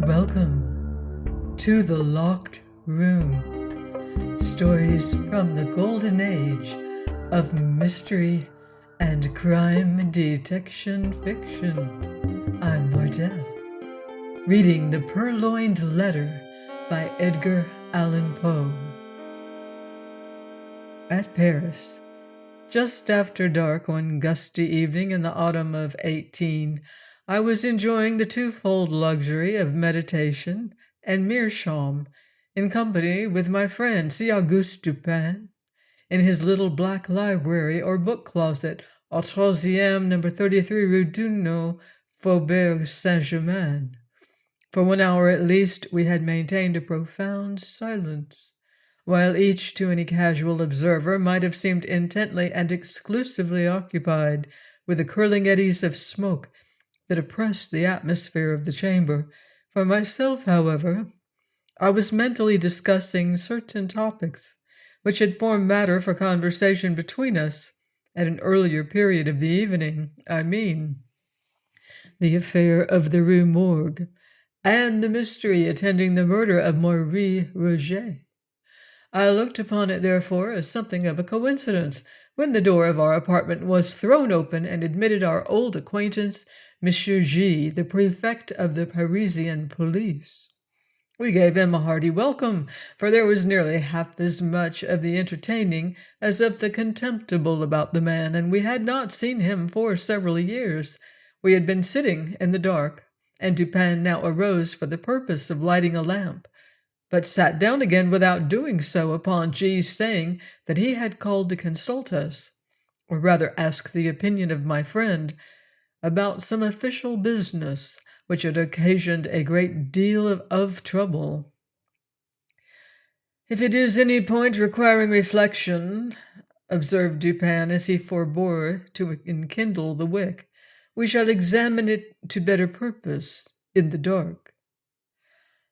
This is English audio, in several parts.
Welcome to the Locked Room. Stories from the golden age of mystery and crime detection fiction. I'm Martell, reading The Purloined Letter by Edgar Allan Poe. At Paris, just after dark one gusty evening in the autumn of 18, I was enjoying the twofold luxury of meditation and meerschaum in company with my friend C. Auguste Dupin in his little black library or book closet au 3e, number 33 Rue Dunot, Faubourg Saint-Germain. For 1 hour at least we had maintained a profound silence, while each to any casual observer might have seemed intently and exclusively occupied with the curling eddies of smoke that oppressed the atmosphere of the chamber. For myself, however, I was mentally discussing certain topics which had formed matter for conversation between us at an earlier period of the evening. I mean, the affair of the Rue Morgue and the mystery attending the murder of Marie Roget. I looked upon it, therefore, as something of a coincidence when the door of our apartment was thrown open and admitted our old acquaintance, Monsieur G., the prefect of the Parisian police. We gave him a hearty welcome, for there was nearly half as much of the entertaining as of the contemptible about the man, and we had not seen him for several years. We had been sitting in the dark, and Dupin now arose for the purpose of lighting a lamp, but sat down again without doing so upon G.'s saying that he had called to consult us, or rather ask the opinion of my friend, about some official business which had occasioned a great deal of trouble. "If it is any point requiring reflection," observed Dupin as he forbore to enkindle the wick, "we shall examine it to better purpose in the dark."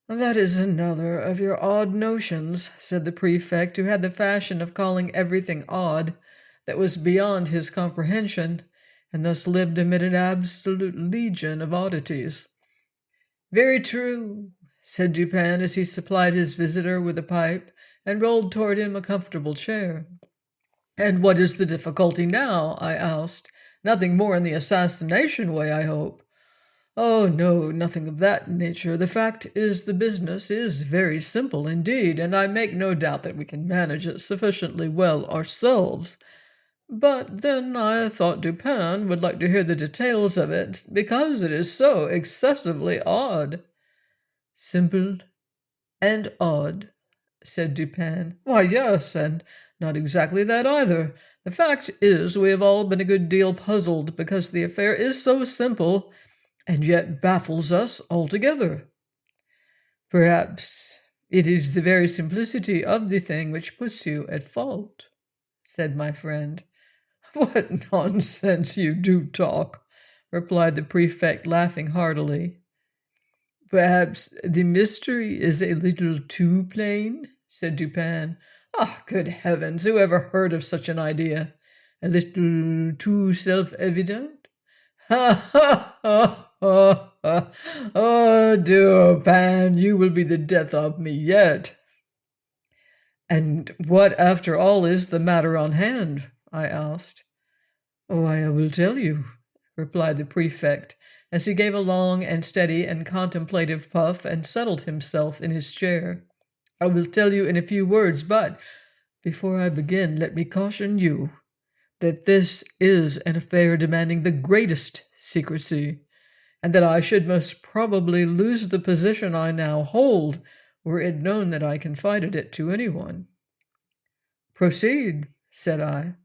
"That is another of your odd notions," said the prefect, who had the fashion of calling everything odd that was beyond his comprehension, and thus lived amid an absolute legion of oddities. "Very true," said Dupin as he supplied his visitor with a pipe and rolled toward him a comfortable chair. "And what is the difficulty now?" I asked. "Nothing more in the assassination way, I hope." "Oh, no, nothing of that nature. The fact is, the business is very simple indeed, and I make no doubt that we can manage it sufficiently well ourselves. But then I thought Dupin would like to hear the details of it, because it is so excessively odd." "Simple and odd," said Dupin. "Why, yes, and not exactly that either. The fact is, we have all been a good deal puzzled, because the affair is so simple, and yet baffles us altogether." "Perhaps it is the very simplicity of the thing which puts you at fault," said my friend. "What nonsense you do talk," replied the prefect, laughing heartily. "Perhaps the mystery is a little too plain," said Dupin. "Ah, good heavens, who ever heard of such an idea? A little too self-evident? Ha, ha, ha, ha, ha! Oh, Dupin, you will be the death of me yet." "And what, after all, is the matter on hand?" I asked. "Why, I will tell you," replied the prefect, as he gave a long and steady and contemplative puff and settled himself in his chair. "I will tell you in a few words, but before I begin, let me caution you that this is an affair demanding the greatest secrecy, and that I should most probably lose the position I now hold were it known that I confided it to anyone." "Proceed," said I.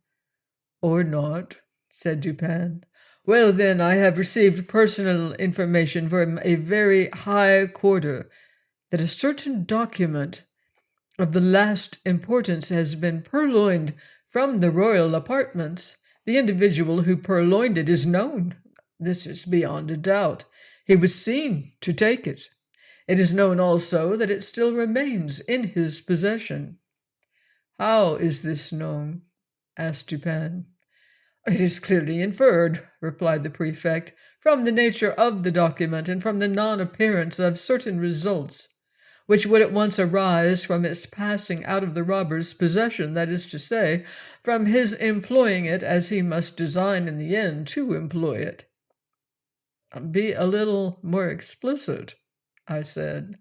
"Or not," said Dupin. "Well, then, I have received personal information from a very high quarter that a certain document of the last importance has been purloined from the royal apartments. The individual who purloined it is known. This is beyond a doubt. He was seen to take it. It is known also that it still remains in his possession." "How is this known?" asked Dupin. "It is clearly inferred," replied the prefect, "from the nature of the document and from the non-appearance of certain results, which would at once arise from its passing out of the robber's possession, that is to say, from his employing it as he must design in the end to employ it." "Be a little more explicit," I said.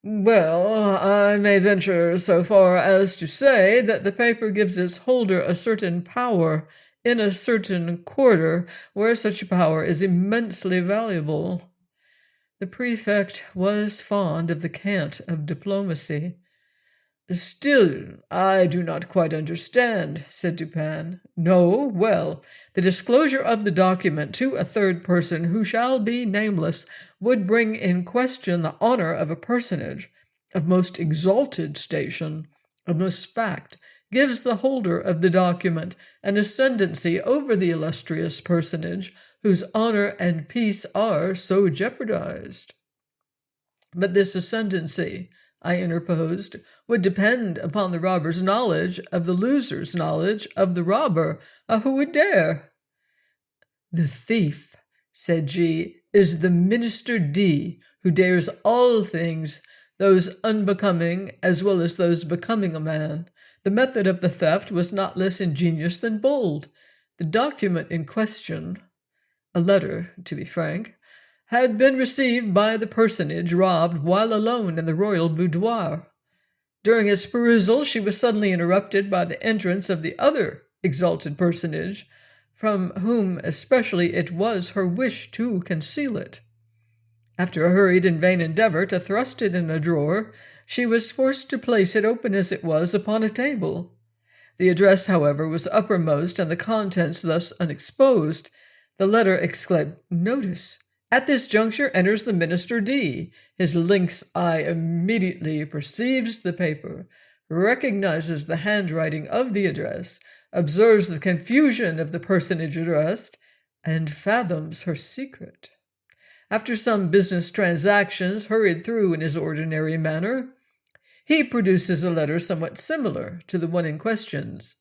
"Well, I may venture so far as to say that the paper gives its holder a certain power in a certain quarter where such power is immensely valuable." The prefect was fond of the cant of diplomacy. "Still, I do not quite understand," said Dupin. "No? Well, the disclosure of the document to a third person who shall be nameless would bring in question the honor of a personage of most exalted station, and this fact gives the holder of the document an ascendancy over the illustrious personage whose honor and peace are so jeopardized." "But this ascendancy," I interposed, "would depend upon the robber's knowledge of the loser's knowledge of the robber. Who would dare?" "The thief," said G, "is the Minister D, who dares all things, those unbecoming as well as those becoming a man. The method of the theft was not less ingenious than bold. The document in question, a letter, to be frank, had been received by the personage robbed while alone in the royal boudoir. During its perusal, she was suddenly interrupted by the entrance of the other exalted personage, from whom especially it was her wish to conceal it. After a hurried and vain endeavor to thrust it in a drawer, she was forced to place it, open as it was, upon a table. The address, however, was uppermost, and the contents thus unexposed. The letter exclaimed, 'Notice. At this juncture enters the Minister D. His lynx eye immediately perceives the paper, recognizes the handwriting of the address, observes the confusion of the personage addressed, and fathoms her secret. After some business transactions hurried through in his ordinary manner, he produces a letter somewhat similar to the one in questions,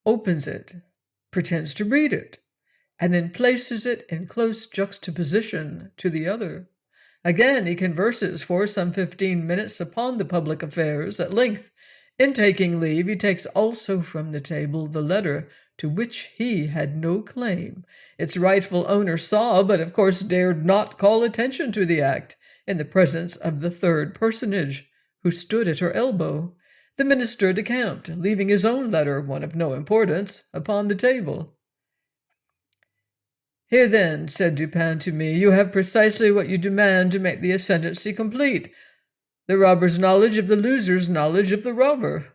opens it, pretends to read it, and then places it in close juxtaposition to the other. Again he converses for some 15 minutes upon the public affairs. At length, in taking leave, he takes also from the table the letter to which he had no claim. Its rightful owner saw, but of course dared not call attention to the act, in the presence of the third personage, who stood at her elbow. The minister decamped, leaving his own letter, one of no importance, upon the table. "Here, then," said Dupin to me, "you have precisely what you demand to make the ascendancy complete. The robber's knowledge of the loser's knowledge of the robber."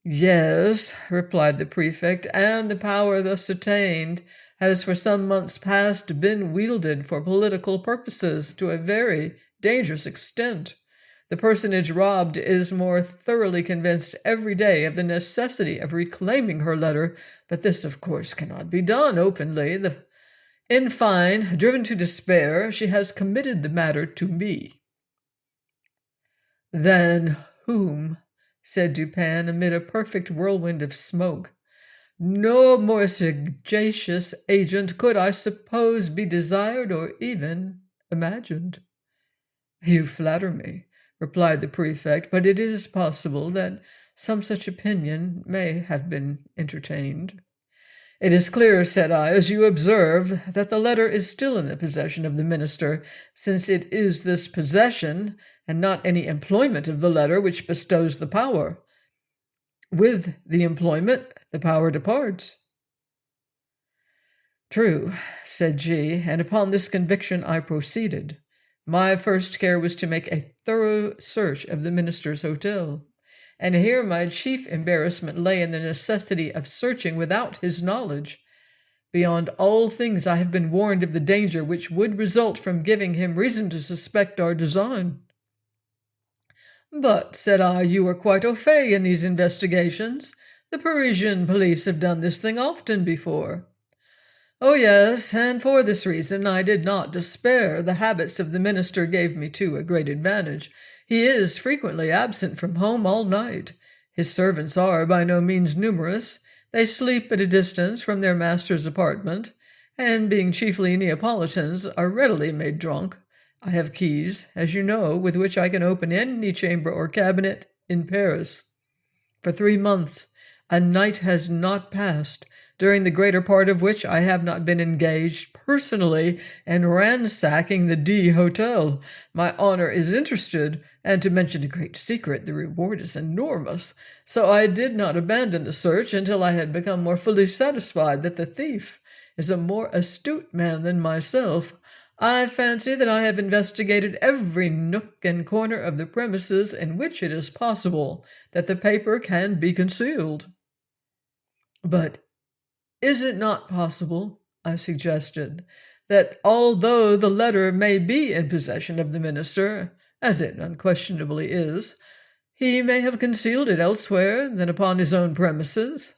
"Yes," replied the prefect, "and the power thus attained has for some months past been wielded for political purposes to a very dangerous extent. The personage robbed is more thoroughly convinced every day of the necessity of reclaiming her letter, but this, of course, cannot be done openly. In fine, driven to despair, she has committed the matter to me." "Then whom?" said Dupin, amid a perfect whirlwind of smoke. "No more sagacious agent could, I suppose, be desired or even imagined." "You flatter me," replied the prefect, "but it is possible that some such opinion may have been entertained." "It is clear," said I, "as you observe, that the letter is still in the possession of the minister, since it is this possession, and not any employment of the letter, which bestows the power. With the employment, the power departs." "True," said G, and upon this conviction I proceeded. My first care was to make a thorough search of the minister's hotel, and here my chief embarrassment lay in the necessity of searching without his knowledge. Beyond all things, I have been warned of the danger which would result from giving him reason to suspect our design. "But," said I, "you are quite au fait in these investigations. The Parisian police have done this thing often before." "Oh, yes, and for this reason I did not despair. The habits of the minister gave me, too, a great advantage. He is frequently absent from home all night. His servants are by no means numerous. They sleep at a distance from their master's apartment, and being chiefly Neapolitans, are readily made drunk. I have keys, as you know, with which I can open any chamber or cabinet in Paris. For 3 months, a night has not passed, during the greater part of which I have not been engaged personally in ransacking the D Hotel. My honor is interested, and to mention a great secret, the reward is enormous, so I did not abandon the search until I had become more fully satisfied that the thief is a more astute man than myself. I fancy that I have investigated every nook and corner of the premises in which it is possible that the paper can be concealed. But is it not possible, I suggested, that although the letter may be in possession of the minister, as it unquestionably is, he may have concealed it elsewhere than upon his own premises?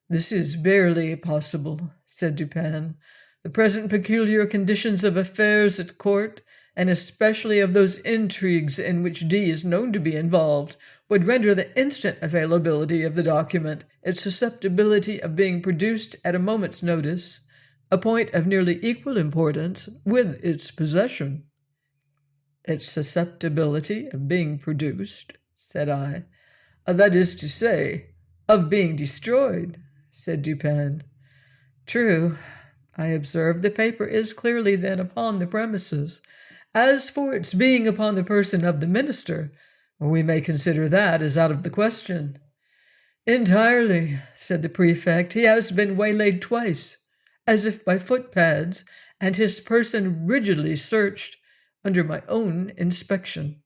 This is barely possible, said Dupin. The present peculiar conditions of affairs at court, and especially of those intrigues in which D is known to be involved, would render the instant availability of the document, its susceptibility of being produced at a moment's notice, a point of nearly equal importance with its possession. Its susceptibility of being produced, said I. That is to say, of being destroyed, said Dupin. True, I observed. The paper is clearly then upon the premises. As for its being upon the person of the minister, we may consider that as out of the question. Entirely, said the prefect. He has been waylaid twice, as if by footpads, and his person rigidly searched under my own inspection.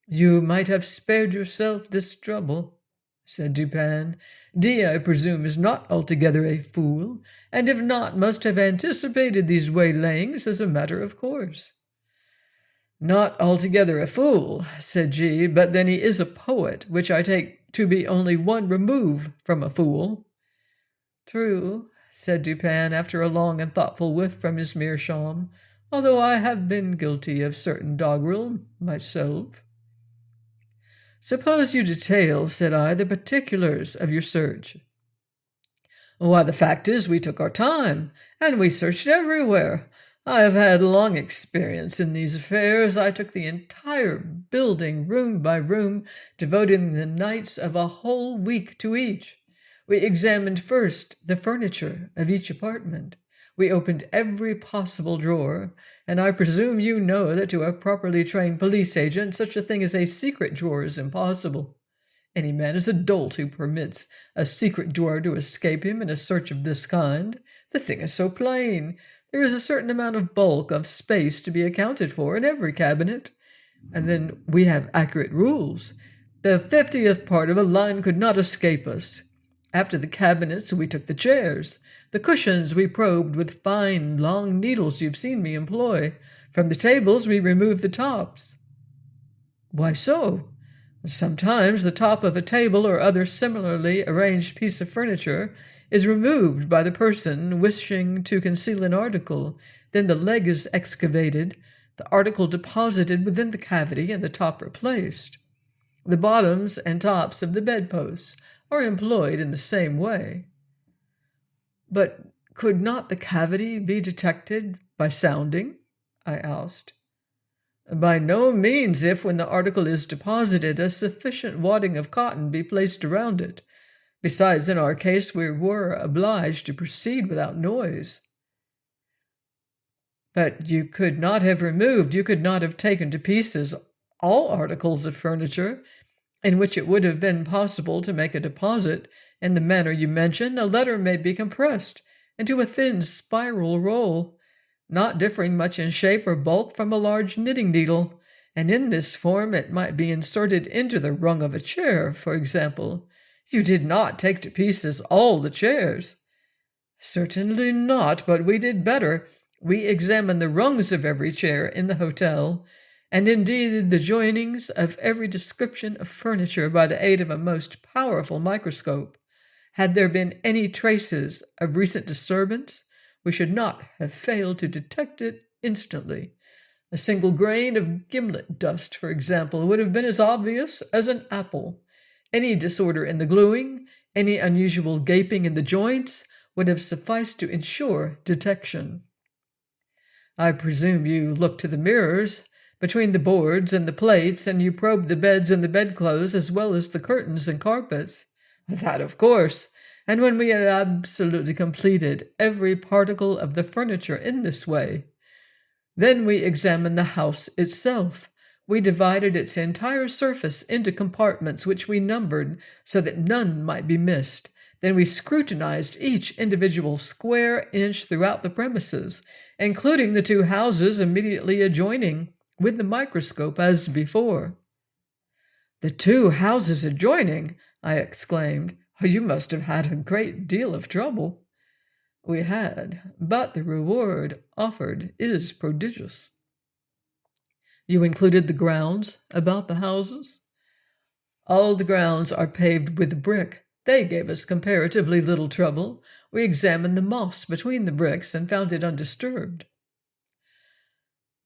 You might have spared yourself this trouble, said Dupin. D, I presume, is not altogether a fool, and if not, must have anticipated these waylayings as a matter of course. Not altogether a fool, said G, but then he is a poet, which I take to be only one remove from a fool. True, said Dupin, after a long and thoughtful whiff from his meerschaum, although I have been guilty of certain doggerel myself. Suppose you detail, said I, the particulars of your search. Why, the fact is, we took our time, and we searched everywhere. I have had long experience in these affairs. I took the entire building, room by room, devoting the nights of a whole week to each. We examined first the furniture of each apartment. We opened every possible drawer, and I presume you know that to a properly trained police agent such a thing as a secret drawer is impossible. Any man is a dolt who permits a secret drawer to escape him in a search of this kind. The thing is so plain. There is a certain amount of bulk of space to be accounted for in every cabinet. And then we have accurate rules. The 50th part of a line could not escape us. After the cabinets, we took the chairs. The cushions we probed with fine, long needles you've seen me employ. From the tables we removed the tops. Why so? Sometimes the top of a table or other similarly arranged piece of furniture is removed by the person wishing to conceal an article. Then the leg is excavated, the article deposited within the cavity, and the top replaced. The bottoms and tops of the bedposts are employed in the same way. But could not the cavity be detected by sounding? I asked. By no means, if, when the article is deposited, a sufficient wadding of cotton be placed around it. Besides, in our case, we were obliged to proceed without noise. But you could not have taken to pieces all articles of furniture in which it would have been possible to make a deposit in the manner you mention. A letter may be compressed into a thin spiral roll, not differing much in shape or bulk from a large knitting needle, and in this form it might be inserted into the rung of a chair, for example. You did not take to pieces all the chairs. Certainly not, but we did better. We examined the rungs of every chair in the hotel, and indeed the joinings of every description of furniture by the aid of a most powerful microscope. Had there been any traces of recent disturbance, we should not have failed to detect it instantly. A single grain of gimlet dust, for example, would have been as obvious as an apple. Any disorder in the gluing, Any unusual gaping in the joints would have sufficed to ensure detection. I presume you looked to the mirrors between the boards and the plates, and you probed the beds and the bedclothes as well as the curtains and carpets. That, of course. And when we had absolutely completed every particle of the furniture in this way, then we examined the house itself. We divided its entire surface into compartments which we numbered so that none might be missed. Then we scrutinized each individual square inch throughout the premises, including the two houses immediately adjoining, with the microscope as before. "The two houses adjoining!" I exclaimed. "Oh, you must have had a great deal of trouble." We had, but the reward offered is prodigious. You included the grounds about the houses? All the grounds are paved with brick. They gave us comparatively little trouble. We examined the moss between the bricks and found it undisturbed.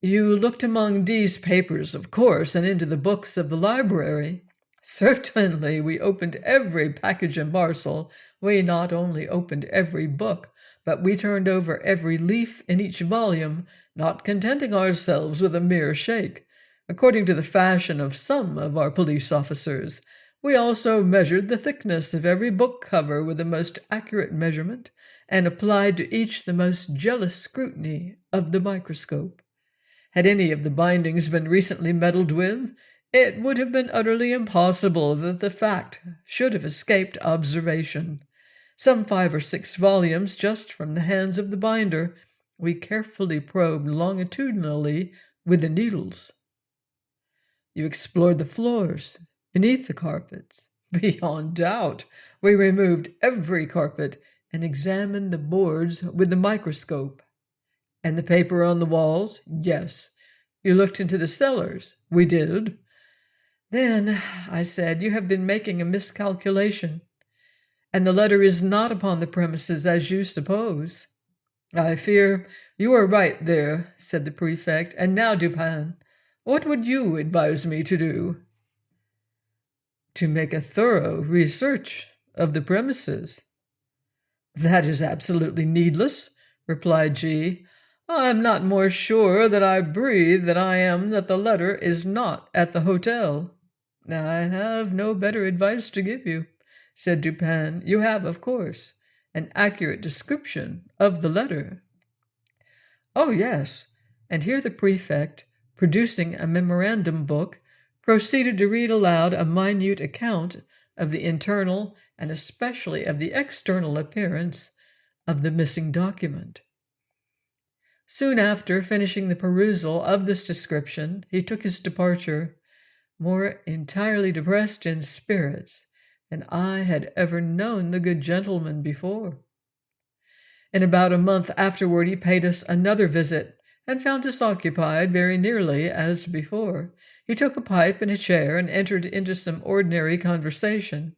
You looked among D's papers, of course, and into the books of the library. Certainly, we opened every package and parcel. We not only opened every book, but we turned over every leaf in each volume, not contenting ourselves with a mere shake. According to the fashion of some of our police officers, we also measured the thickness of every book cover with the most accurate measurement, and applied to each the most jealous scrutiny of the microscope. Had any of the bindings been recently meddled with, it would have been utterly impossible that the fact should have escaped observation. Some 5 or 6 volumes, just from the hands of the binder, we carefully probed longitudinally with the needles. You explored the floors, beneath the carpets. Beyond doubt, we removed every carpet and examined the boards with the microscope. And the paper on the walls? Yes. You looked into the cellars? We did. Then, I said, you have been making a miscalculation, and the letter is not upon the premises as you suppose. I fear you are right there, said the prefect. And now, Dupin, what would you advise me to do? To make a thorough research of the premises. That is absolutely needless, replied G. I am not more sure that I breathe than I am that the letter is not at the hotel. I have no better advice to give you, said Dupin. You have, of course, an accurate description of the letter. Oh, yes. And here the prefect, producing a memorandum book, proceeded to read aloud a minute account of the internal and especially of the external appearance of the missing document. Soon after finishing the perusal of this description, he took his departure, more entirely depressed in spirits than I had ever known the good gentleman before. In about a month afterward he paid us another visit, and found us occupied very nearly as before. He took a pipe and a chair, and entered into some ordinary conversation.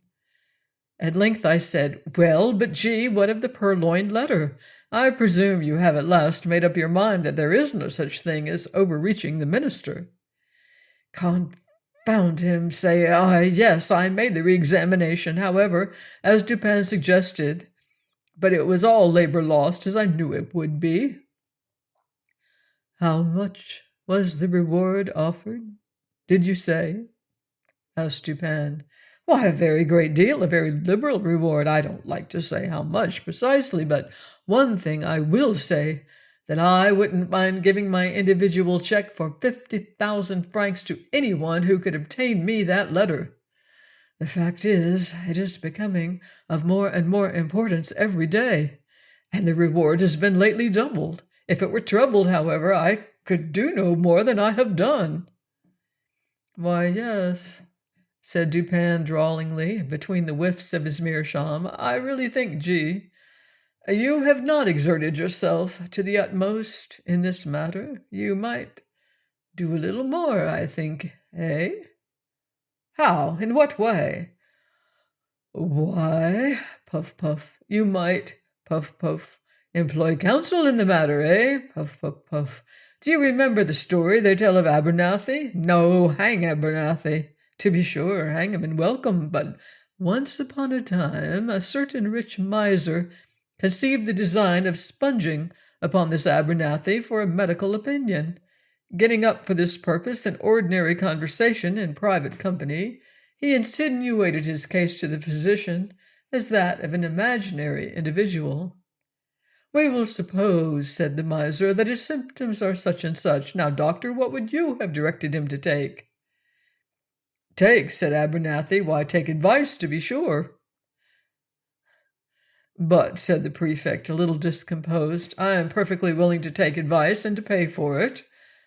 At length I said, Well, but gee, what of the purloined letter? I presume you have at last made up your mind that there is no such thing as overreaching the minister. Confound him, say I. Yes, I made the re-examination, however, as Dupin suggested, but it was all labor lost, as I knew it would be. How much was the reward offered, did you say? Asked Dupin. Why, a very great deal, a very liberal reward. I don't like to say how much precisely, but one thing I will say, that I wouldn't mind giving my individual check for 50,000 francs to anyone who could obtain me that letter. The fact is, it is becoming of more and more importance every day, and the reward has been lately doubled. If it were trebled, however, I could do no more than I have done. Why, yes, said Dupin drawlingly, between the whiffs of his meerschaum, I really think, G., you have not exerted yourself to the utmost in this matter. You might do a little more, I think, eh? How? In what way? Why, puff, puff, you might, puff, puff, employ counsel in the matter, eh? Puff, puff, puff. Do you remember the story they tell of Abernathy? No, hang Abernathy. To be sure, hang him and welcome, but Once upon a time, a certain rich miser conceived the design of sponging upon this Abernathy for a medical opinion. Getting up for this purpose in ordinary conversation in private company, he insinuated his case to the physician as that of an imaginary individual. "We will suppose," said the miser, "that his symptoms are such and such. Now, doctor, what would you have directed him to take?" "Take," said Abernathy, "why, take advice, to be sure." "But," said the prefect, a little discomposed, "I am perfectly willing to take advice and to pay for it.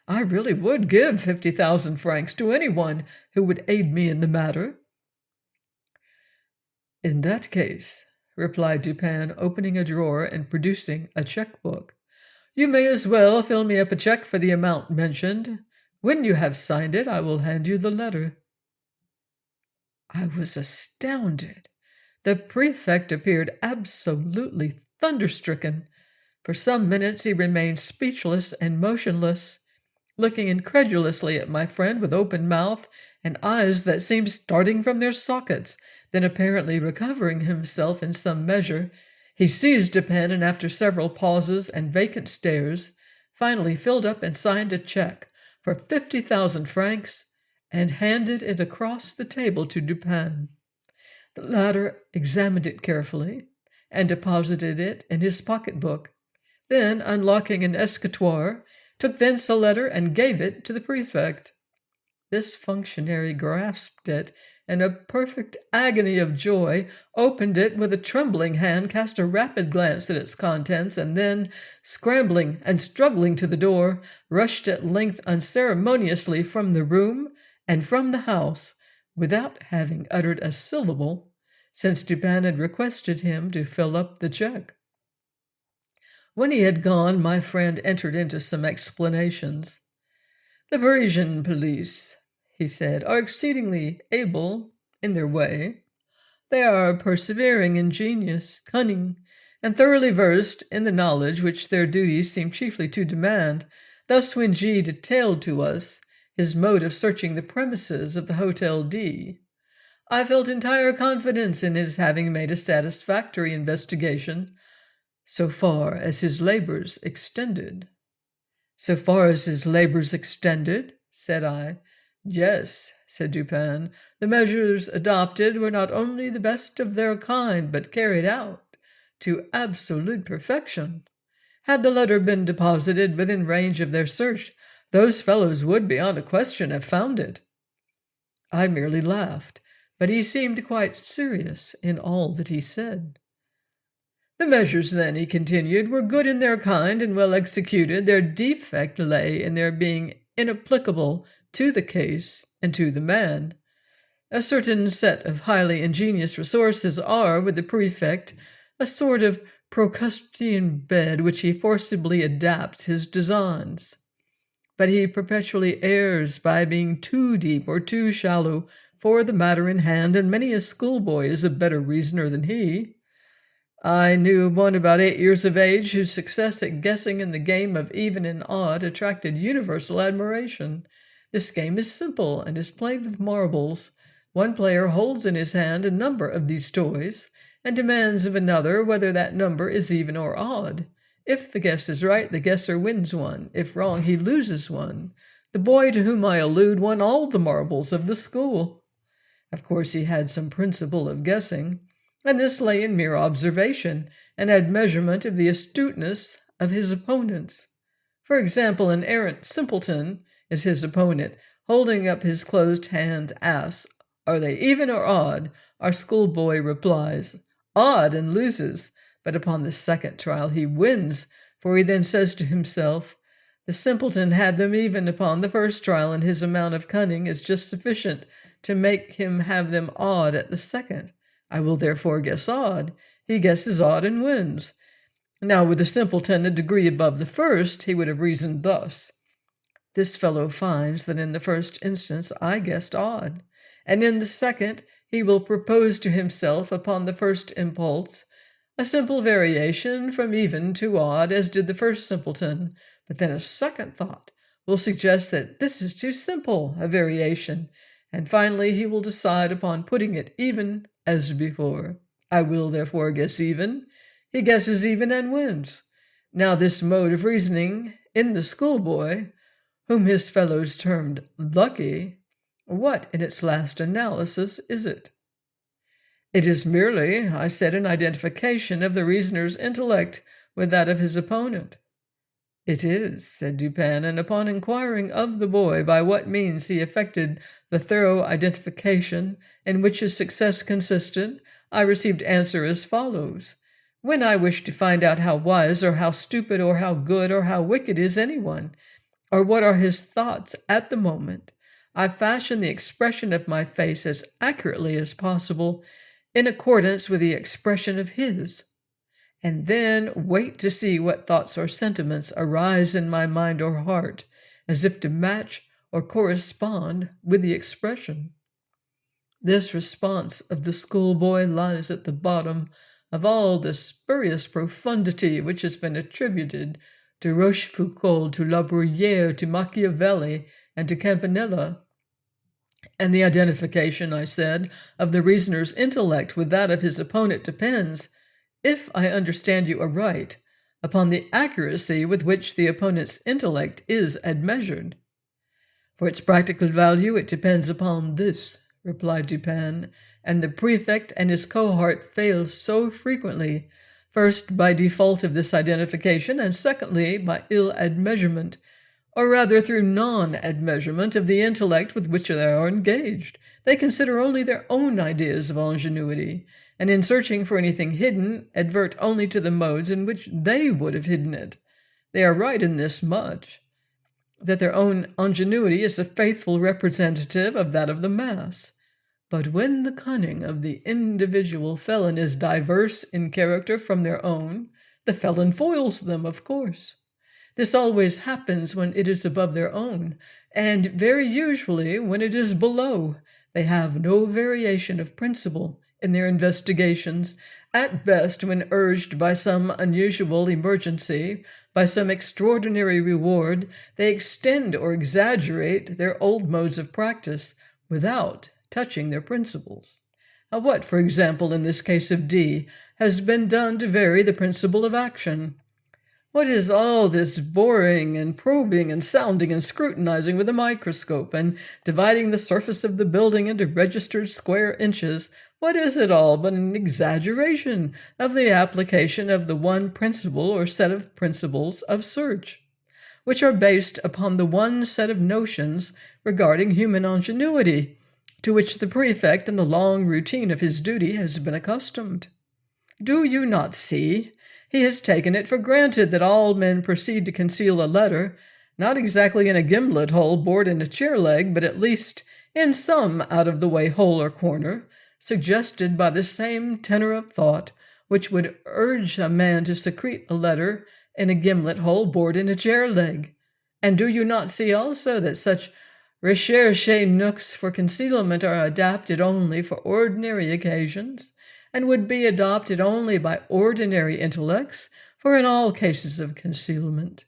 I really would give 50,000 francs to anyone who would aid me in the matter." "In that case," replied Dupin, opening a drawer and producing a checkbook, "you may as well fill me up a check for the amount mentioned. When you have signed it, I will hand you the letter." I was astounded. The prefect appeared absolutely thunderstricken. For some minutes he remained speechless and motionless, looking incredulously at my friend with open mouth and eyes that seemed starting from their sockets. Then, apparently recovering himself in some measure, he seized a pen and, after several pauses and vacant stares, finally filled up and signed a check for 50,000 francs and handed it across the table to Dupin. The latter examined it carefully and deposited it in his pocketbook. Then, unlocking an escritoire, took thence a letter and gave it to the prefect. This functionary grasped it in a perfect agony of joy, opened it with a trembling hand, cast a rapid glance at its contents, and then, scrambling and struggling to the door, rushed at length unceremoniously from the room and from the house, without having uttered a syllable, since Dupin had requested him to fill up the check. When he had gone, my friend entered into some explanations. "The Parisian police," he said, "are exceedingly able in their way. They are persevering, ingenious, cunning, and thoroughly versed in the knowledge which their duties seem chiefly to demand. Thus, when G detailed to us his mode of searching the premises of the Hotel D, I felt entire confidence in his having made a satisfactory investigation, so far as his labors extended." "So far as his labors extended?" said I. "Yes," said Dupin. "The measures adopted were not only the best of their kind, but carried out to absolute perfection. Had the letter been deposited within range of their search, those fellows would, beyond a question, have found it." I merely laughed, but he seemed quite serious in all that he said. "The measures, then," he continued, "were good in their kind and well executed. Their defect lay in their being inapplicable to the case and to the man. A certain set of highly ingenious resources are, with the prefect, a sort of Procrustean bed which he forcibly adapts his designs. But he perpetually errs by being too deep or too shallow for the matter in hand, and many a schoolboy is a better reasoner than he. I knew one about 8 years of age whose success at guessing in the game of even and odd attracted universal admiration. This game is simple and is played with marbles. One player holds in his hand a number of these toys and demands of another whether that number is even or odd. If the guess is right, the guesser wins one. If wrong, he loses one. The boy to whom I allude won all the marbles of the school. Of course, he had some principle of guessing, and this lay in mere observation and had measurement of the astuteness of his opponents. For example, an arrant simpleton is his opponent. Holding up his closed hand, asks, "Are they even or odd?" Our schoolboy replies, "Odd," and loses. But upon the second trial he wins, for he then says to himself, "The simpleton had them even upon the first trial, and his amount of cunning is just sufficient to make him have them odd at the second. I will therefore guess odd." He guesses odd and wins. Now, with the simpleton a degree above the first, he would have reasoned thus: "This fellow finds that in the first instance I guessed odd, and in the second he will propose to himself, upon the first impulse, a simple variation from even to odd, as did the first simpleton. But then a second thought will suggest that this is too simple a variation, and finally he will decide upon putting it even as before. I will therefore guess even. He guesses even and wins. Now this mode of reasoning in the schoolboy, whom his fellows termed lucky, what in its last analysis is it? It is merely, I said, an identification of the reasoner's intellect with that of his opponent. It is, said Dupin, and upon inquiring of the boy by what means he effected the thorough identification in which his success consisted, I received answer as follows. When I wish to find out how wise or how stupid or how good or how wicked is anyone, or what are his thoughts at the moment, I fashion the expression of my face as accurately as possible in accordance with the expression of his, and then wait to see what thoughts or sentiments arise in my mind or heart, as if to match or correspond with the expression. This response of the schoolboy lies at the bottom of all the spurious profundity which has been attributed to Rochefoucauld, to La Bruyère, to Machiavelli, and to Campanella. And the identification, I said, of the reasoner's intellect with that of his opponent depends, if I understand you aright, upon the accuracy with which the opponent's intellect is admeasured. For its practical value it depends upon this, replied Dupin, and the prefect and his cohort fail so frequently, first by default of this identification, and secondly by ill admeasurement, or rather through non-admeasurement of the intellect with which they are engaged. They consider only their own ideas of ingenuity, and in searching for anything hidden, advert only to the modes in which they would have hidden it. They are right in this much, that their own ingenuity is a faithful representative of that of the mass. But when the cunning of the individual felon is diverse in character from their own, the felon foils them, of course. This always happens when it is above their own, and very usually when it is below. They have no variation of principle in their investigations. At best, when urged by some unusual emergency, by some extraordinary reward, they extend or exaggerate their old modes of practice without touching their principles. What, for example, in this case of D, has been done to vary the principle of action? What is all this boring and probing and sounding and scrutinizing with a microscope and dividing the surface of the building into registered square inches? What is it all but an exaggeration of the application of the one principle or set of principles of search, which are based upon the one set of notions regarding human ingenuity, to which the prefect in the long routine of his duty has been accustomed? Do you not see? He has taken it for granted that all men proceed to conceal a letter, not exactly in a gimlet hole bored in a chair leg, but at least in some out-of-the-way hole or corner, suggested by the same tenor of thought which would urge a man to secrete a letter in a gimlet hole bored in a chair leg. And do you not see also that such recherché nooks for concealment are adapted only for ordinary occasions, and would be adopted only by ordinary intellects, for in all cases of concealment,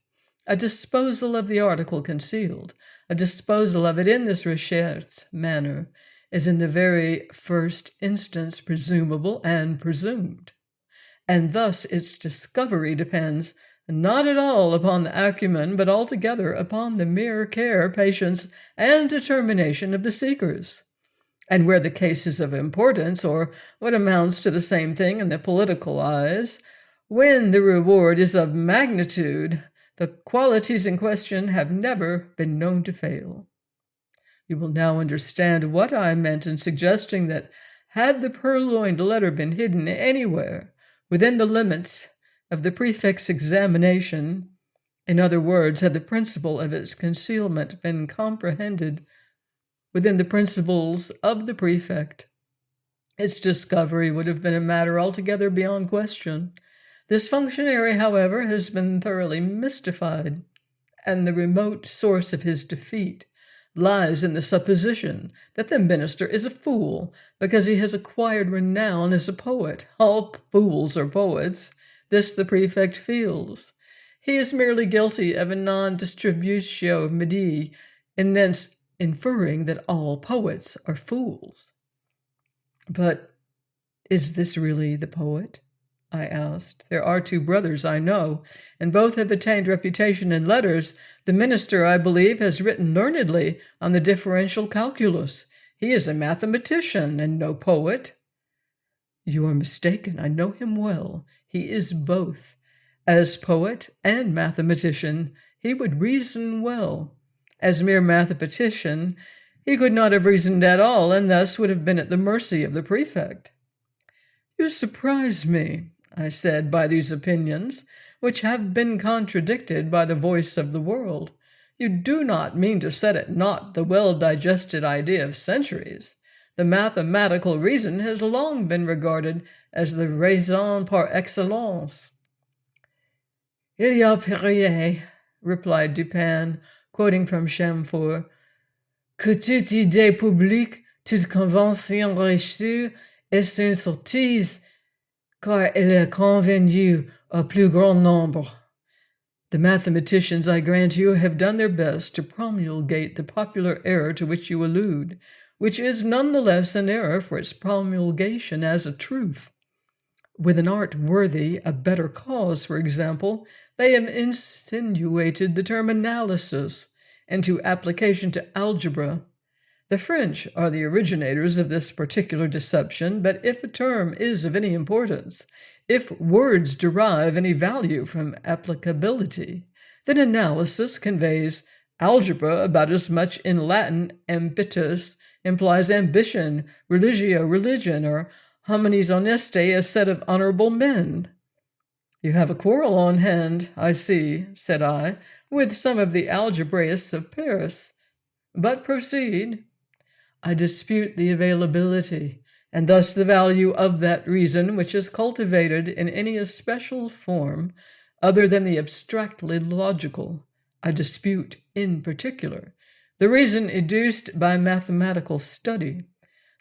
a disposal of the article concealed, a disposal of it in this recherche manner, is in the very first instance presumable and presumed, and thus its discovery depends not at all upon the acumen, but altogether upon the mere care, patience, and determination of the seekers. And where the case is of importance, or what amounts to the same thing in the political eyes, when the reward is of magnitude, the qualities in question have never been known to fail. You will now understand what I meant in suggesting that had the purloined letter been hidden anywhere within the limits of the prefect's examination, in other words, had the principle of its concealment been comprehended within the principles of the prefect, its discovery would have been a matter altogether beyond question. This functionary, however, has been thoroughly mystified, and the remote source of his defeat lies in the supposition that the minister is a fool because he has acquired renown as a poet. All fools are poets. This the prefect feels. He is merely guilty of a non-distributio medii, and thence inferring that all poets are fools. But Is this really the poet? I asked. There are two brothers, I know, and both have attained reputation in letters. The minister, I believe, has written learnedly on the differential calculus. He is a mathematician and no poet. You are mistaken. I know him well. He is both. As poet and mathematician, he would reason well. As mere mathematician, he could not have reasoned at all, and thus would have been at the mercy of the prefect. You surprise me, I said, by these opinions, which have been contradicted by the voice of the world. You do not mean to set at naught the well-digested idea of centuries. The mathematical reason has long been regarded as the raison par excellence. Il y a Périer, replied Dupin, quoting from Chamfort, que toute idée publique, toute convention reçue est une sottise, car elle est convenue au plus grand nombre. The mathematicians, I grant you, have done their best to promulgate the popular error to which you allude, which is none the less an error for its promulgation as a truth. With an art worthy a better cause, for example, they have insinuated the term analysis into application to algebra. The French are the originators of this particular deception, but if a term is of any importance, if words derive any value from applicability, then analysis conveys algebra about as much. In Latin, ambitus implies ambition, religio, religion, or homines honestae, a set of honorable men. You have a quarrel on hand, I see, said I, with some of the algebraists of Paris. But proceed. I dispute the availability, and thus the value of that reason which is cultivated in any especial form other than the abstractly logical. I dispute, in particular, the reason educed by mathematical study.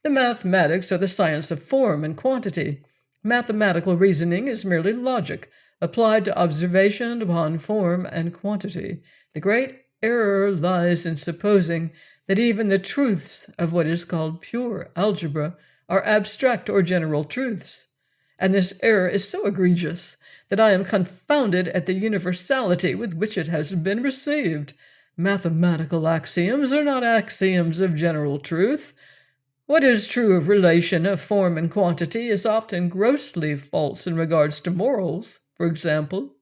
The mathematics are the science of form and quantity. Mathematical reasoning is merely logic, applied to observation upon form and quantity. The great error lies in supposing that even the truths of what is called pure algebra are abstract or general truths. And this error is so egregious that I am confounded at the universality with which it has been received. Mathematical axioms are not axioms of general truth. What is true of relation of form and quantity is often grossly false in regards to morals, for example.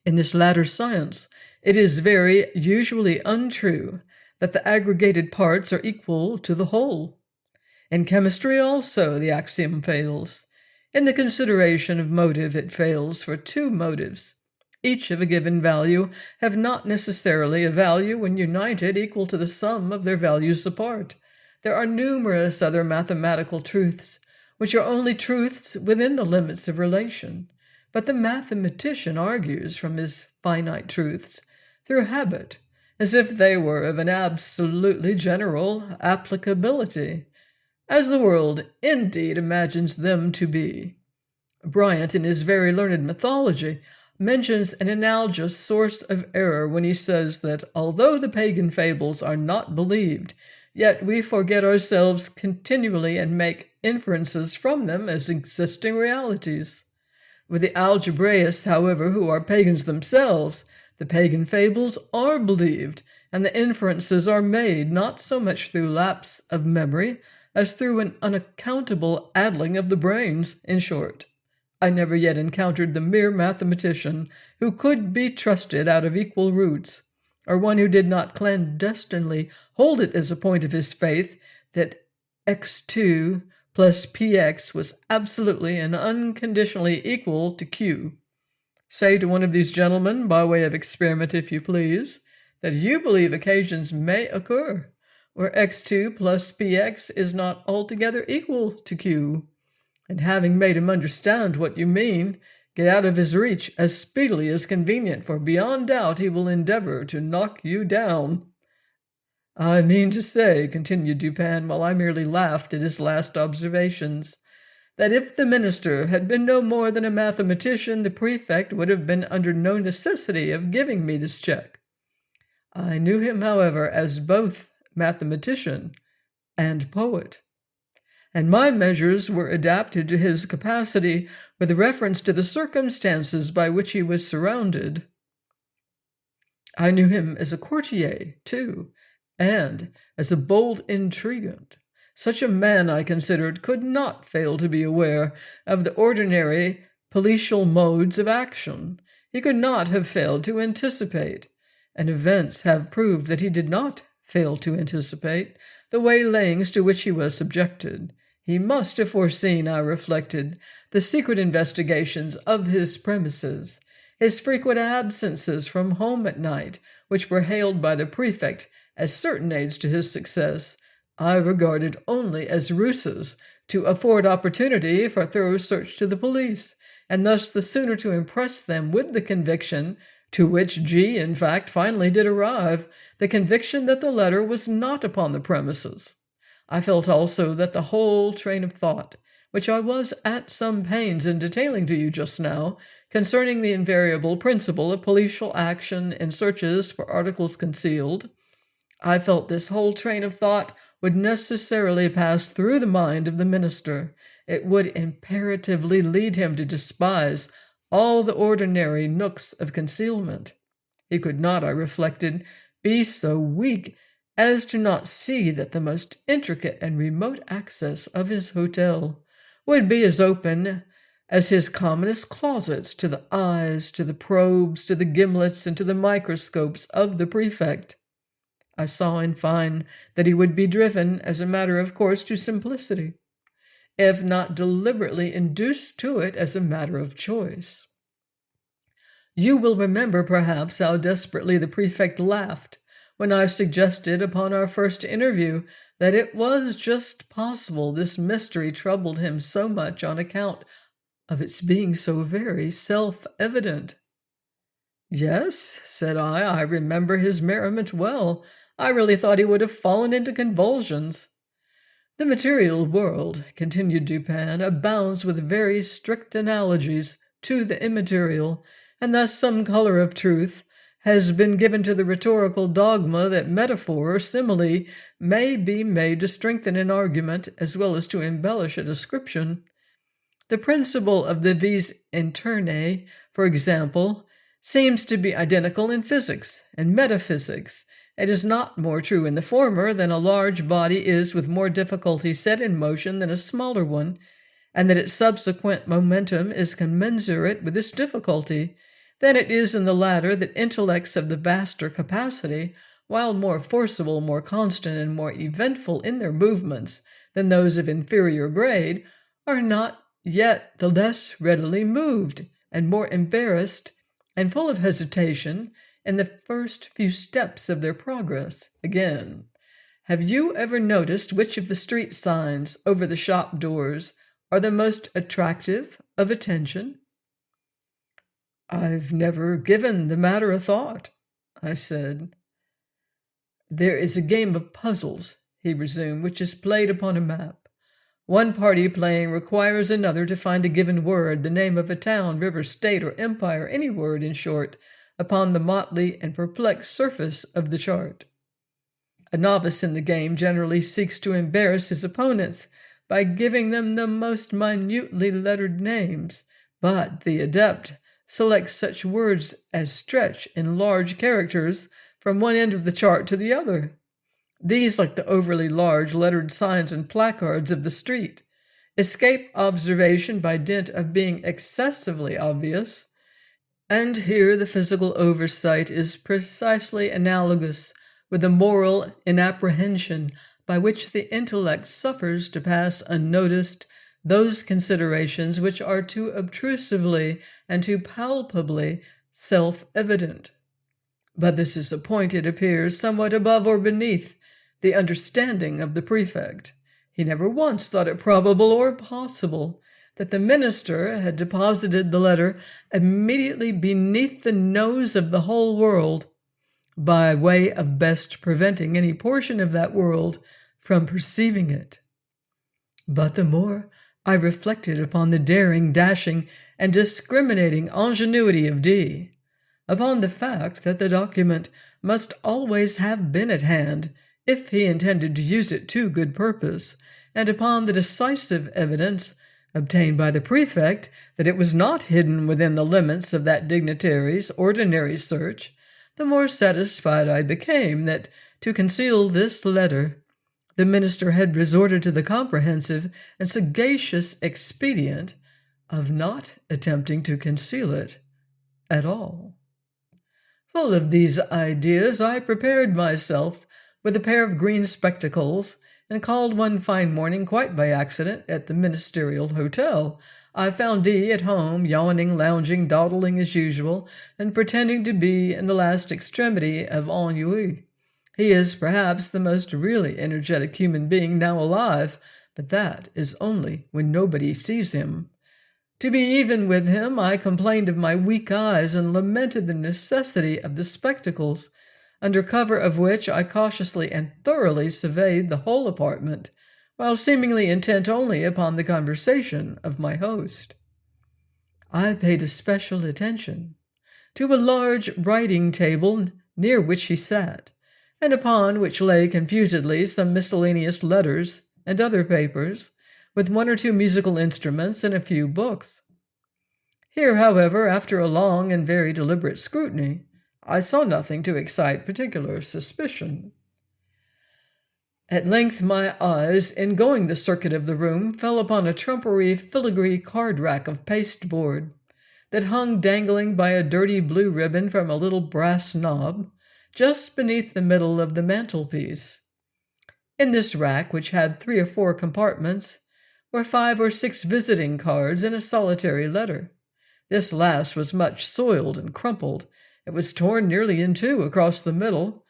In this latter science, it is very usually untrue that the aggregated parts are equal to the whole. In chemistry also the axiom fails. In the consideration of motive it fails for two motives. Each of a given value have not necessarily a value when united equal to the sum of their values apart. There are numerous other mathematical truths which are only truths within the limits of relation, but the mathematician argues from his finite truths through habit, as if they were of an absolutely general applicability, as the world indeed imagines them to be. Bryant, in his very learned mythology, mentions an analogous source of error when he says that although the pagan fables are not believed, yet we forget ourselves continually and make inferences from them as existing realities. With the algebraists, however, who are pagans themselves, the pagan fables are believed, and the inferences are made not so much through lapse of memory as through an unaccountable addling of the brains. In short, I never yet encountered the mere mathematician who could be trusted out of equal roots, or one who did not clandestinely hold it as a point of his faith that x2 plus px was absolutely and unconditionally equal to q. Say to one of these gentlemen, by way of experiment if you please, that you believe occasions may occur where x2 plus px is not altogether equal to q, and having made him understand what you mean, get out of his reach as speedily as convenient, for beyond doubt he will endeavor to knock you down. I mean to say, continued Dupin, while I merely laughed at his last observations, that if the minister had been no more than a mathematician, the prefect would have been under no necessity of giving me this check. I knew him, however, as both mathematician and poet. and my measures were adapted to his capacity with reference to the circumstances by which he was surrounded. I knew him as a courtier, too, and as a bold intriguant. Such a man, I considered, could not fail to be aware of the ordinary policial modes of action. He could not have failed to anticipate, and events have proved that he did not fail to anticipate, the waylayings to which he was subjected. He must have foreseen, I reflected, the secret investigations of his premises, his frequent absences from home at night, which were hailed by the prefect as certain aids to his success, I regarded only as ruses to afford opportunity for thorough search to the police, and thus the sooner to impress them with the conviction, to which G, in fact, finally did arrive, the conviction that the letter was not upon the premises. I felt also that the whole train of thought, which I was at some pains in detailing to you just now, concerning the invariable principle of policial action in searches for articles concealed, I felt this whole train of thought would necessarily pass through the mind of the minister. It would imperatively lead him to despise all the ordinary nooks of concealment. He could not, I reflected, be so weak as to not see that the most intricate and remote access of his hotel would be as open as his commonest closets to the eyes, to the probes, to the gimlets, and to the microscopes of the prefect. I saw, in fine, that he would be driven, as a matter of course, to simplicity, if not deliberately induced to it as a matter of choice. You will remember, perhaps, how desperately the prefect laughed when I suggested upon our first interview that it was just possible this mystery troubled him so much on account of its being so very self-evident. "Yes," said I remember his merriment well. I really thought he would have fallen into convulsions. "The material world," continued Dupin, "abounds with very strict analogies to the immaterial, and thus some color of truth has been given to the rhetorical dogma that metaphor or simile may be made to strengthen an argument as well as to embellish a description. The principle of the vis interne, for example, seems to be identical in physics and metaphysics. It is not more true in the former than a large body is with more difficulty set in motion than a smaller one, and that its subsequent momentum is commensurate with this difficulty. Than it is in the latter that intellects of the vaster capacity, while more forcible, more constant, and more eventful in their movements than those of inferior grade, are not yet the less readily moved, and more embarrassed, and full of hesitation in the first few steps of their progress. Again, have you ever noticed which of the street signs over the shop doors are the most attractive of attention?" "I've never given the matter a thought," I said. "There is a game of puzzles," he resumed, "which is played upon a map. One party playing requires another to find a given word, the name of a town, river, state, or empire, any word, in short, upon the motley and perplexed surface of the chart. A novice in the game generally seeks to embarrass his opponents by giving them the most minutely lettered names, but the adept selects such words as stretch in large characters from one end of the chart to the other. These, like the overly large lettered signs and placards of the street, escape observation by dint of being excessively obvious, and here the physical oversight is precisely analogous with the moral inapprehension by which the intellect suffers to pass unnoticed those considerations which are too obtrusively and too palpably self-evident. But this is a point, it appears, somewhat above or beneath the understanding of the prefect. He never once thought it probable or possible that the minister had deposited the letter immediately beneath the nose of the whole world, by way of best preventing any portion of that world from perceiving it. But the more I reflected upon the daring, dashing, and discriminating ingenuity of D, upon the fact that the document must always have been at hand if he intended to use it to good purpose, and upon the decisive evidence obtained by the prefect that it was not hidden within the limits of that dignitary's ordinary search, the more satisfied I became that, to conceal this letter, the minister had resorted to the comprehensive and sagacious expedient of not attempting to conceal it at all. Full of these ideas, I prepared myself with a pair of green spectacles and called one fine morning quite by accident at the ministerial hotel. I found D at home, yawning, lounging, dawdling as usual, and pretending to be in the last extremity of ennui. He is perhaps the most really energetic human being now alive, but that is only when nobody sees him. To be even with him, I complained of my weak eyes and lamented the necessity of the spectacles, under cover of which I cautiously and thoroughly surveyed the whole apartment, while seemingly intent only upon the conversation of my host. I paid especial attention to a large writing table near which he sat, and upon which lay confusedly some miscellaneous letters and other papers, with one or two musical instruments and a few books. Here, however, after a long and very deliberate scrutiny, I saw nothing to excite particular suspicion. At length my eyes, in going the circuit of the room, fell upon a trumpery filigree card-rack of pasteboard that hung dangling by a dirty blue ribbon from a little brass knob just beneath the middle of the mantelpiece. In this rack, which had 3 or 4 compartments, were 5 or 6 visiting cards and a solitary letter. This last was much soiled and crumpled. It was torn nearly in two across the middle,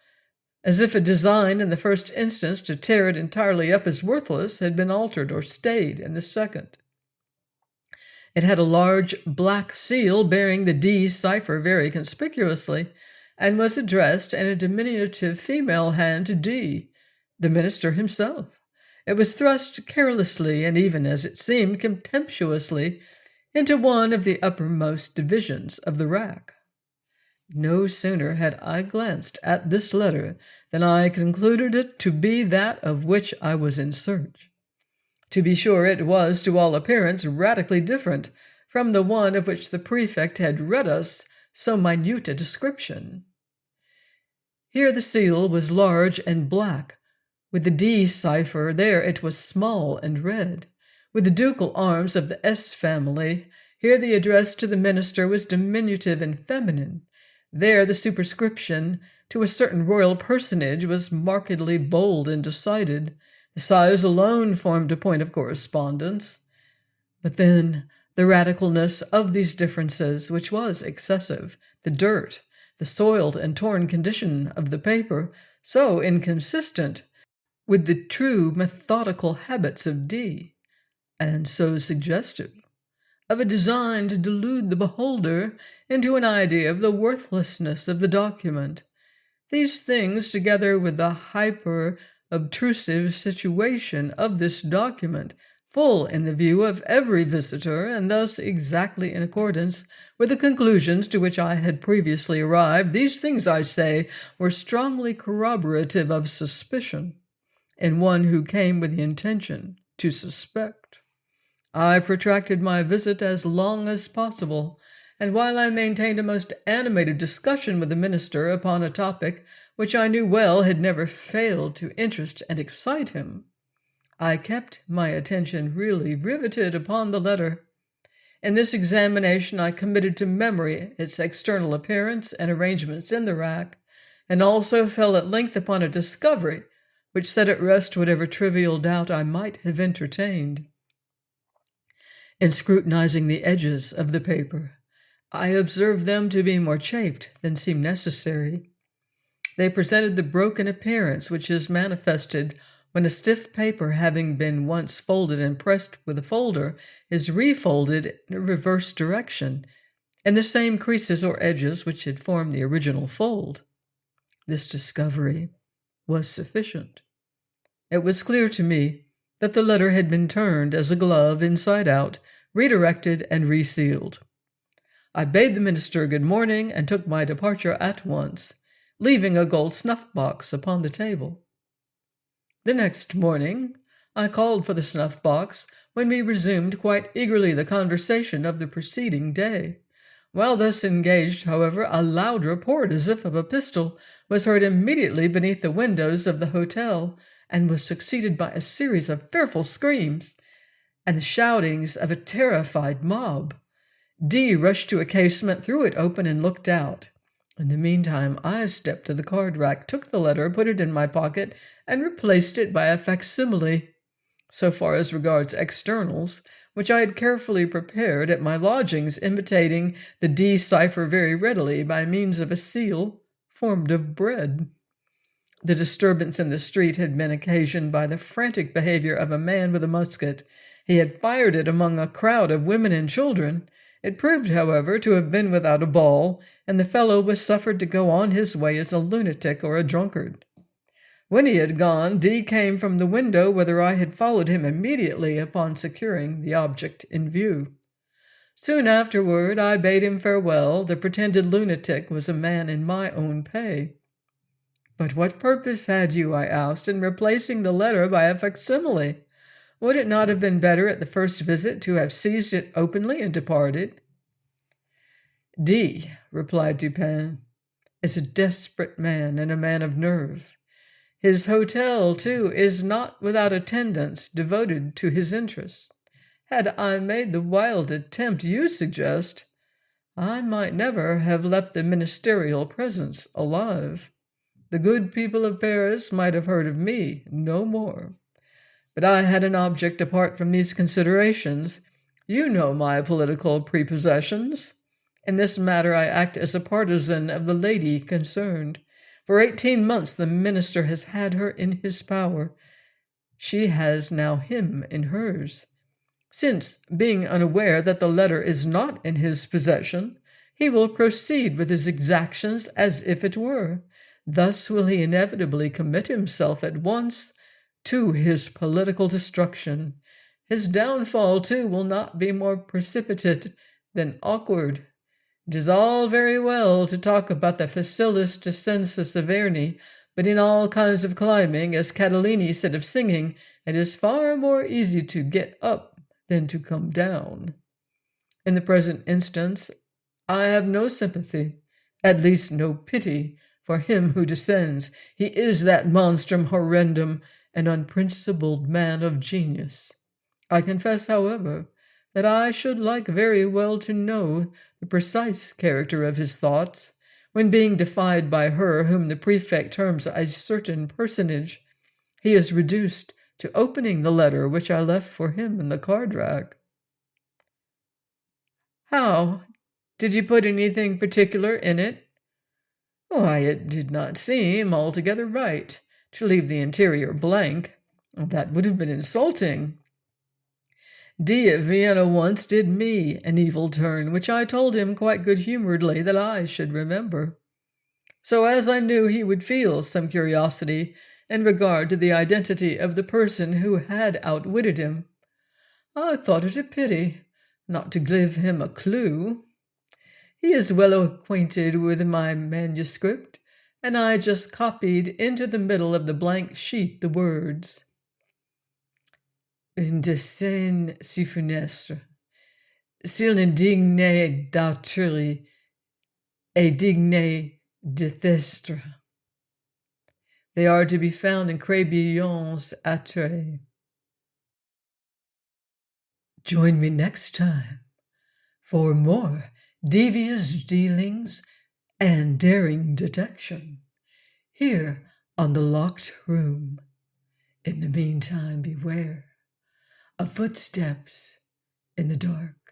as if a design in the first instance to tear it entirely up as worthless had been altered or stayed in the second. It had a large black seal bearing the D cipher very conspicuously, and was addressed in a diminutive female hand to D, the minister himself. It was thrust carelessly, and even, as it seemed, contemptuously, into one of the uppermost divisions of the rack. No sooner had I glanced at this letter than I concluded it to be that of which I was in search. To be sure, it was, to all appearance, radically different from the one of which the prefect had read us so minute a description. Here the seal was large and black, with the D cipher. There it was small and red, with the ducal arms of the S family. Here the address to the minister was diminutive and feminine. There the superscription to a certain royal personage was markedly bold and decided. The size alone formed a point of correspondence. But then the radicalness of these differences, which was excessive, the dirt, the soiled and torn condition of the paper, so inconsistent with the true methodical habits of D, and so suggestive of a design to delude the beholder into an idea of the worthlessness of the document. These things, together with the hyper-obtrusive situation of this document, full in the view of every visitor, and thus exactly in accordance with the conclusions to which I had previously arrived, these things, I say, were strongly corroborative of suspicion in one who came with the intention to suspect. I protracted my visit as long as possible, and while I maintained a most animated discussion with the minister upon a topic which I knew well had never failed to interest and excite him, I kept my attention really riveted upon the letter. In this examination I committed to memory its external appearance and arrangements in the rack, and also fell at length upon a discovery which set at rest whatever trivial doubt I might have entertained. In scrutinizing the edges of the paper, I observed them to be more chafed than seemed necessary. They presented the broken appearance which is manifested when a stiff paper, having been once folded and pressed with a folder, is refolded in a reverse direction, in the same creases or edges which had formed the original fold. This discovery was sufficient. It was clear to me that the letter had been turned as a glove inside out, redirected, and resealed. I bade the minister good morning and took my departure at once, leaving a gold snuff-box upon the table. The next morning I called for the snuff-box, when we resumed quite eagerly the conversation of the preceding day. While thus engaged, however, a loud report, as if of a pistol, was heard immediately beneath the windows of the hotel, and was succeeded by a series of fearful screams, and the shoutings of a terrified mob. D rushed to a casement, threw it open, and looked out. In the meantime, I stepped to the card-rack, took the letter, put it in my pocket, and replaced it by a facsimile. So far as regards externals, which I had carefully prepared at my lodgings, imitating the D cipher very readily by means of a seal formed of bread. The disturbance in the street had been occasioned by the frantic behavior of a man with a musket. He had fired it among a crowd of women and children. It proved, however, to have been without a ball, and the fellow was suffered to go on his way as a lunatic or a drunkard. When he had gone, D came from the window, whither I had followed him immediately upon securing the object in view. Soon afterward I bade him farewell. The pretended lunatic was a man in my own pay. "But what purpose had you," I asked, "in replacing the letter by a facsimile? Would it not have been better at the first visit to have seized it openly and departed?" "D," replied Dupin, "is a desperate man and a man of nerve. His hotel, too, is not without attendants devoted to his interests. Had I made the wild attempt you suggest, I might never have left the ministerial presence alive. The good people of Paris might have heard of me no more. But I had an object apart from these considerations. You know my political prepossessions. In this matter I act as a partisan of the lady concerned. For 18 months the minister has had her in his power. She has now him in hers. Since, being unaware that the letter is not in his possession, he will proceed with his exactions as if it were. Thus will he inevitably commit himself at once to his political destruction. His downfall, too, will not be more precipitate than awkward. It is all very well to talk about the facilis descensus Averni, but in all kinds of climbing, as Catalini said of singing, it is far more easy to get up than to come down. In the present instance, I have no sympathy, at least no pity, for him who descends. He is that monstrum horrendum, an unprincipled man of genius. I confess, however, that I should like very well to know the precise character of his thoughts, when being defied by her whom the prefect terms a certain personage, he is reduced to opening the letter which I left for him in the card-rack. How? Did you put anything particular in it? Why, it did not seem altogether right to leave the interior blank. That would have been insulting. D at Vienna once did me an evil turn, which I told him quite good-humoredly that I should remember. So as I knew he would feel some curiosity in regard to the identity of the person who had outwitted him, I thought it a pity not to give him a clue. He is well acquainted with my manuscript, and I just copied into the middle of the blank sheet the words, "Une descente si funestre, s'il ne digne d'autrui et digne de thestre." They are to be found in Crébillon's Atrait. Join me next time for more devious dealings and daring detection here on The Locked Room. In the meantime, beware of footsteps in the dark.